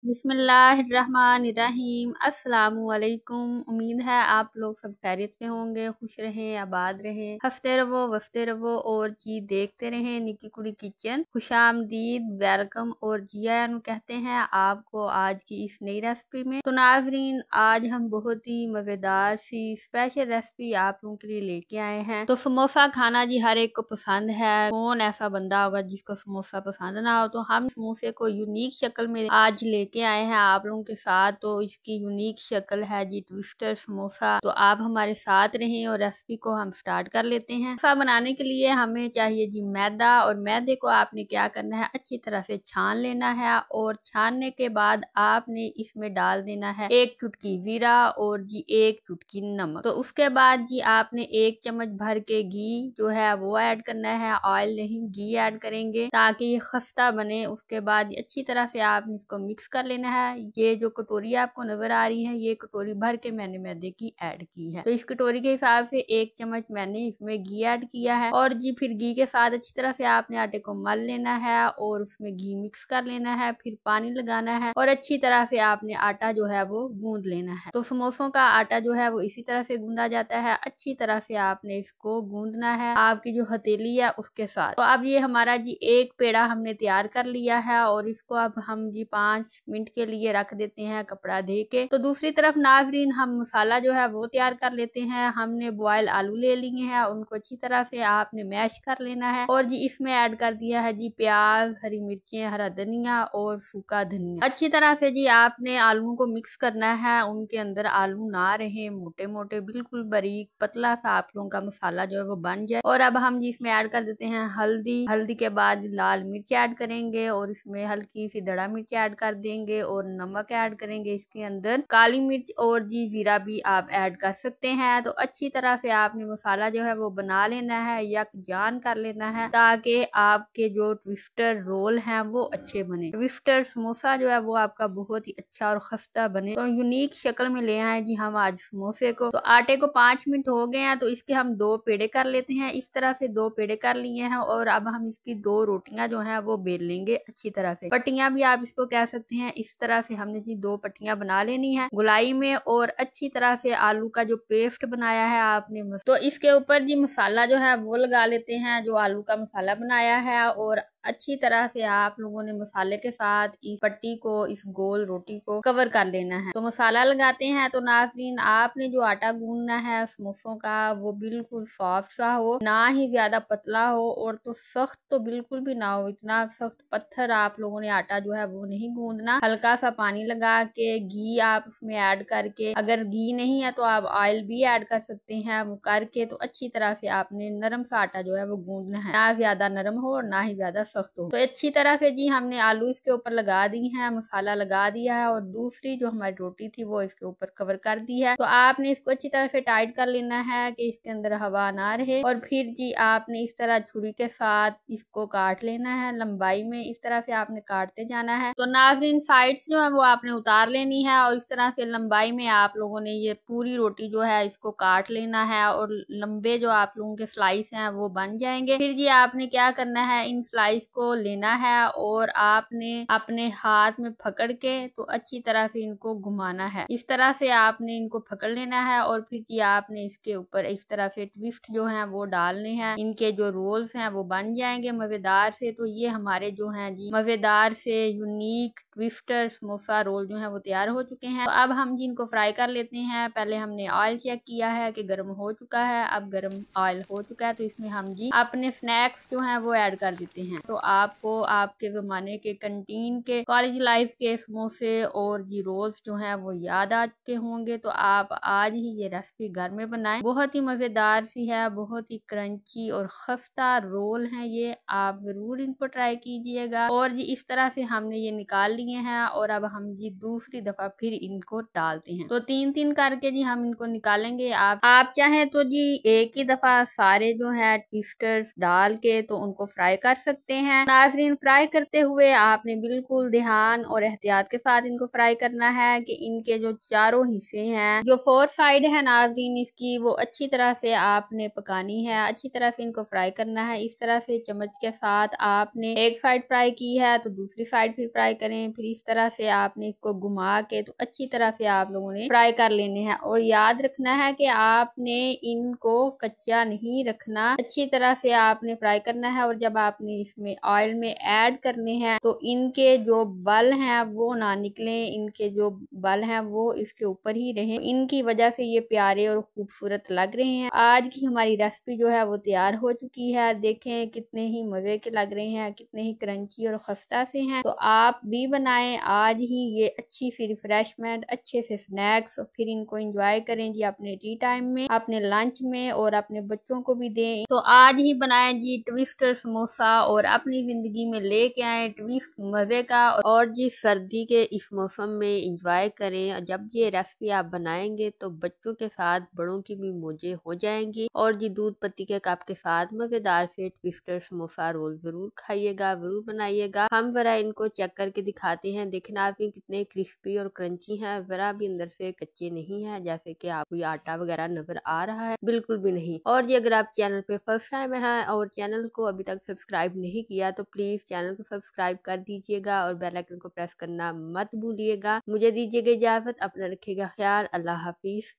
बिस्मिल्लाहिर्रहमानिर्रहीम अस्सलामुअलैकुम। उम्मीद है आप लोग सब खैरियत से होंगे, खुश रहें, आबाद रहें, हंसते रहो, वसते रहो और जी देखते रहें निकी कुड़ी किचन। खुशामदीद, वेलकम और जिया कहते हैं आपको आज की इस नई रेसिपी में। तो नाज़रीन, आज हम बहुत ही मज़ेदार सी स्पेशल रेसिपी आप लोगों के लिए लेके आए हैं। तो समोसा खाना जी हर एक को पसंद है, कौन ऐसा बंदा होगा जिसको समोसा पसंद ना हो। तो हम समोसे को यूनिक शक्ल में आज लेके आए हैं आप लोगों के साथ। तो इसकी यूनिक शक्ल है जी ट्विस्टर समोसा। तो आप हमारे साथ रहें और रेसिपी को हम स्टार्ट कर लेते हैं। समोसा बनाने के लिए हमें चाहिए जी मैदा, और मैदे को आपने क्या करना है, अच्छी तरह से छान लेना है। और छानने के बाद आपने इसमें डाल देना है 1 चुटकी जीरा और जी 1 चुटकी नमक। तो उसके बाद जी आपने 1 चम्मच भर के घी जो है वो ऐड करना है, ऑयल नहीं घी ऐड करेंगे ताकि ये खस्ता बने। उसके बाद अच्छी तरह से आपने इसको मिक्स कर लेना है। ये जो कटोरी आपको नजर आ रही है, ये कटोरी भर के मैंने मैदे की ऐड की है। तो इस कटोरी के हिसाब से 1 चम्मच मैंने इसमें घी ऐड किया है। और जी फिर घी के साथ अच्छी तरह से आपने आटे को मल लेना है और उसमें घी मिक्स कर लेना है, फिर पानी लगाना है और अच्छी तरह से आपने आटा जो है वो गूंद लेना है। तो समोसों का आटा जो है वो इसी तरह से गूंदा जाता है। अच्छी तरह से आपने इसको गूंदना है आपकी जो हथेली है उसके साथ। तो अब ये हमारा जी एक पेड़ा हमने तैयार कर लिया है और इसको अब हम जी 5 मिनट के लिए रख देते हैं कपड़ा दे के। तो दूसरी तरफ नाज़रीन, हम मसाला जो है वो तैयार कर लेते हैं। हमने बॉयल आलू ले लिए हैं, उनको अच्छी तरह से आपने मैश कर लेना है और जी इसमें ऐड कर दिया है जी प्याज, हरी मिर्चें, हरा धनिया और सूखा धनिया। अच्छी तरह से जी आपने आलूओं को मिक्स करना है, उनके अंदर आलू ना रहे, मोटे मोटे बिल्कुल बारीक पतला सा आप लोगों का मसाला जो है वो बन जाए। और अब हम जी इसमें ऐड कर देते हैं हल्दी। हल्दी के बाद लाल मिर्च ऐड करेंगे और इसमें हल्की सी दड़ा मिर्च ऐड कर देंगे और नमक ऐड करेंगे इसके अंदर, काली मिर्च और जी जीरा भी आप ऐड कर सकते हैं। तो अच्छी तरह से आपने मसाला जो है वो बना लेना है, यकजान कर लेना है ताकि आपके जो ट्विस्टर रोल हैं वो अच्छे बने। ट्विस्टर समोसा जो है वो आपका बहुत ही अच्छा और खस्ता बने। तो यूनिक शक्ल में ले आए जी हम आज समोसे को। तो आटे को 5 मिनट हो गए हैं, तो इसके हम 2 पेड़े कर लेते हैं। इस तरह से 2 पेड़े कर लिए हैं और अब हम इसकी 2 रोटियां जो है वो बेल लेंगे अच्छी तरह से। पट्टियां भी आप इसको कह सकते हैं। इस तरह से हमने जी 2 पट्टियां बना लेनी है गुलाई में और अच्छी तरह से आलू का जो पेस्ट बनाया है आपने तो इसके ऊपर जी मसाला जो है वो लगा लेते हैं, जो आलू का मसाला बनाया है। और अच्छी तरह से आप लोगों ने मसाले के साथ इस पट्टी को, इस गोल रोटी को कवर कर लेना है। तो मसाला लगाते हैं। तो नाज़रीन, आपने जो आटा गूंदना है समोसों का वो बिल्कुल सॉफ्ट सा हो, ना ही ज्यादा पतला हो और तो सख्त तो बिल्कुल भी ना हो। इतना सख्त पत्थर आप लोगों ने आटा जो है वो नहीं गूंदना। हल्का सा पानी लगा के घी आप उसमें ऐड करके, अगर घी नहीं है तो आप ऑयल भी ऐड कर सकते हैं, वो करके तो अच्छी तरह से आपने नरम सा आटा जो है वो गूंदना है, ना ज्यादा नरम हो और ना ही ज्यादा सख्त हो। तो अच्छी तरह से जी हमने आलू इसके ऊपर लगा दी है, मसाला लगा दिया है और दूसरी जो हमारी रोटी थी वो इसके ऊपर कवर कर दी है। तो आपने इसको अच्छी तरह से टाइट कर लेना है कि इसके अंदर हवा ना रहे। और फिर जी आपने इस तरह छुरी के साथ इसको काट लेना है लंबाई में, इस तरह से आपने काटते जाना है। तो नाज़रीन, साइड्स जो है वो आपने उतार लेनी है और इस तरह से लंबाई में आप लोगों ने ये पूरी रोटी जो है इसको काट लेना है और लंबे जो आप लोगों के स्लाइस हैं वो बन जाएंगे। फिर जी आपने क्या करना है, इन स्लाइस को लेना है और आपने अपने हाथ में पकड़ के तो अच्छी तरह से इनको घुमाना है। इस तरह से आपने इनको पकड़ लेना है और फिर जी आपने इसके ऊपर इस तरह से ट्विस्ट जो है वो डालने हैं। इनके जो रोल्स हैं वो बन जाएंगे मजेदार से। तो ये हमारे जो हैं जी मजेदार से यूनिक ट्विस्टर समोसा रोल जो है वो तैयार हो चुके हैं। तो अब हम जी इनको फ्राई कर लेते हैं। पहले हमने ऑयल चेक किया है कि गर्म हो चुका है। अब गर्म ऑयल हो चुका है तो इसमें हम जी अपने स्नैक्स जो हैं वो ऐड कर देते हैं। तो आपको आपके जमाने के कैंटीन के, कॉलेज लाइफ के समोसे और जी रोल्स जो हैं वो याद आ चुके होंगे। तो आप आज ही ये रेसिपी घर में बनाएं, बहुत ही मजेदार सी है, बहुत ही क्रंची और खस्ता रोल है ये। आप जरूर इनको ट्राई कीजिएगा। और जी इस तरह से हमने ये निकाल लिए हैं और अब हम जी दूसरी दफा फिर इनको डालते हैं। तो 3-3 करके जी हम इनको निकालेंगे। आप चाहें तो जी एक ही दफा सारे जो है ट्विस्टर्स डाल के तो उनको फ्राई कर सकते हैं। नाज़रीन, फ्राई करते हुए आपने बिल्कुल ध्यान और एहतियात के साथ इनको फ्राई करना है कि इनके जो चारों हिस्से हैं, जो 4 साइड है नाज़रीन इसकी, वो अच्छी तरह से आपने पकानी है। अच्छी तरह से इनको फ्राई करना है। इस तरह से चम्मच के साथ आपने एक साइड फ्राई की है तो दूसरी साइड फिर फ्राई करें, फिर इस तरह से आपने इसको घुमा के तो अच्छी तरह से आप लोगों ने फ्राई कर लेने हैं। और याद रखना है कि आपने इनको कच्चा नहीं रखना, अच्छी तरह से आपने फ्राई करना है। और जब आपने इसमें ऑयल में ऐड करने हैं तो इनके जो बल हैं वो ना निकले, इनके जो बल हैं वो इसके ऊपर ही रहें। इनकी वजह से ये प्यारे और खूबसूरत लग रहे हैं। आज की हमारी रेसिपी जो है वो तैयार हो चुकी है। देखें कितने ही मजे के लग रहे हैं, कितने ही क्रंची और खस्ता से हैं। तो आप भी बनाएं आज ही ये अच्छी सी रिफ्रेशमेंट, अच्छे से स्नैक्स, फिर इनको एंजॉय करें जी अपने टी टाइम में, अपने लंच में, और अपने बच्चों को भी दें। तो आज ही बनाएं जी ट्विस्टर समोसा और अपनी जिंदगी में लेके आए ट्विस्ट मजे का। और जी सर्दी के इस मौसम में एंजॉय करें। जब ये रेसिपी आप बनाएंगे तो बच्चों के साथ बड़ों की भी मौजें हो जाएंगी। और जी दूध पत्ती के कप के साथ मजेदार से ट्विस्टर समोसा रोल जरूर खाइएगा, जरूर बनाइएगा। हम जरा इनको चेक करके दिखाते हैं। देखना आप कितने क्रिस्पी और क्रंची हैं, जरा भी अंदर से कच्चे नहीं है, जैसे कि आपको आटा वगैरह नजर आ रहा है, बिल्कुल भी नहीं। और जी अगर आप चैनल पे फर्स्ट टाइम है और चैनल को अभी तक सब्सक्राइब नहीं किया तो प्लीज चैनल को सब्सक्राइब कर दीजिएगा और बेल आइकन को प्रेस करना मत भूलिएगा। मुझे दीजिएगा इजाजत, अपना रखिएगा ख्याल, अल्लाह हाफिज।